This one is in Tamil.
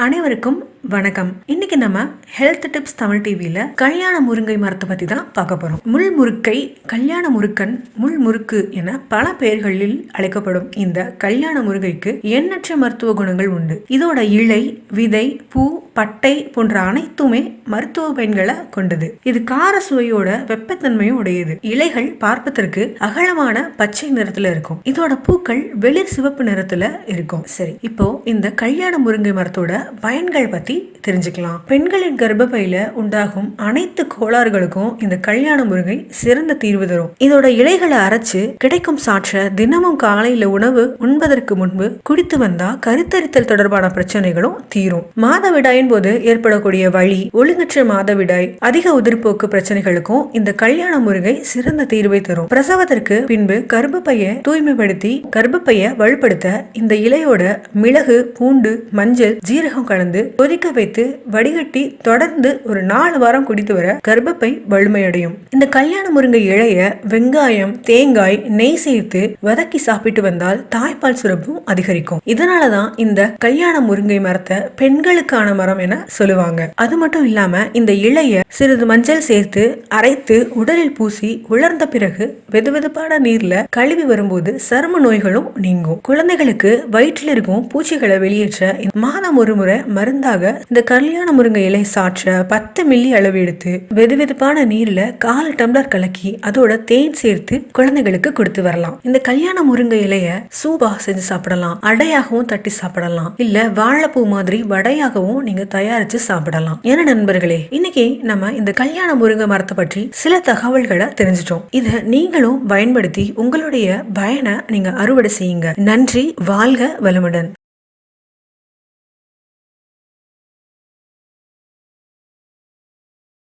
அனைவருக்கும் வணக்கம். இன்னைக்கு நம்ம ஹெல்த் டிப்ஸ் தமிழ் டிவியில கல்யாண முருங்கை மரத்தை பத்தி தான் பார்க்க போறோம். முள் முருக்கை, கல்யாண முருக்கன், முள் முறுக்கு என பல பெயர்களில் அழைக்கப்படும் இந்த கல்யாண முருங்கைக்கு எண்ணற்ற மருத்துவ குணங்கள் உண்டு. இதோட இலை, விதை, பூ, பட்டை போன்ற அனைத்துமே மருத்துவ பயன்களை கொண்டது. இது கார சுவையோட வெப்பத்தன்மையும் உடையது. இலைகள் பார்ப்பதற்கு அகலமான பச்சை நிறத்துல இருக்கும். இதோட பூக்கள் வெளிர் சிவப்பு நிறத்துல இருக்கும். சரி, இப்போ இந்த கல்யாண முருங்கை மரத்தோட பயன்கள் பத்தி தெரிஞ்சுக்கலாம். பெண்களின் கர்ப்பப்பையில உண்டாகும் அனைத்து கோளாறுகளுக்கும் இந்த கல்யாண முருங்கை சிறந்த தீர்வு தரும். இதோட இலைகளை அரைச்சு கிடைக்கும் சாற்ற தினமும் காலையில உணவு உண்பதற்கு முன்பு குடித்து வந்தா கருத்தரித்தல் தொடர்பான பிரச்சனைகளும் தீரும். மாதவிடாயின் போது ஏற்படக்கூடிய வலி, ஒழுங்கற்ற மாதவிடாய், அதிக உதிர்போக்கு பிரச்சனைகளுக்கும் இந்த கல்யாண முருங்கை சிறந்த தீர்வை தரும். பிரசவத்திற்கு பின்பு கர்ப்பப்பையை தூய்மைப்படுத்தி கர்ப்பப்பையை வலுப்படுத்த இந்த இலையோட மிளகு, பூண்டு, மஞ்சள், ஜீரகம் கலந்து கொதிக்க வைத்து வடிகட்டி தொடர்ந்து ஒரு 4 வாரம் குடித்து வர கர்ப்பப்பை வலிமையடையும். இந்த கல்யாண முருங்கை இலைய வெங்காயம், தேங்காய், நெய் சேர்த்து வதக்கி சாப்பிட்டு வந்தால் தாய்ப்பால் சுரப்பும் அதிகரிக்கும். இதனாலதான் இந்த கல்யாண முருங்கை மரத்தை பெண்களுக்கான மரம் என சொல்லுவாங்க. அது மட்டும் இல்லாம இந்த இலைய சிறிது மஞ்சள் சேர்த்து அரைத்து உடலில் பூசி உலர்ந்த பிறகு வெதுவெதுப்பான நீர்ல கழுவி வரும்போது சரும நோய்களும் நீங்கும். குழந்தைகளுக்கு வயிற்றில் இருக்கும் பூச்சிகளை வெளியேற்ற மாதம் ஒரு முறை மருந்தாக இந்த கல்யாண முருங்கை இலை சாற்ற 10 மில்லி அளவு எடுத்து வெதுவெதுப்பான நீர்ல 1/4 டம்ளர் கலக்கி அதோட தேன் சேர்த்து குழந்தைகளுக்கு கொடுத்து வரலாம். இந்த கல்யாண முருங்கை இலைய சூப்பா செஞ்சு சாப்பிடலாம், அடையாகவும் தட்டி சாப்பிடலாம், இல்ல வாழைப்பூ மாதிரி வடையாகவும் நீங்க தயாரிச்சு சாப்பிடலாம். ஏன்னா நண்பர்களே, இன்னைக்கு நம்ம இந்த கல்யாண முருங்கை மரத்தை பற்றி சில தகவல்களை தெரிஞ்சிட்டோம். இத நீங்களும் பயன்படுத்தி உங்களுடைய பயனை நீங்க அறுவடை செய்யுங்க. நன்றி. வாழ்க வளமுடன்.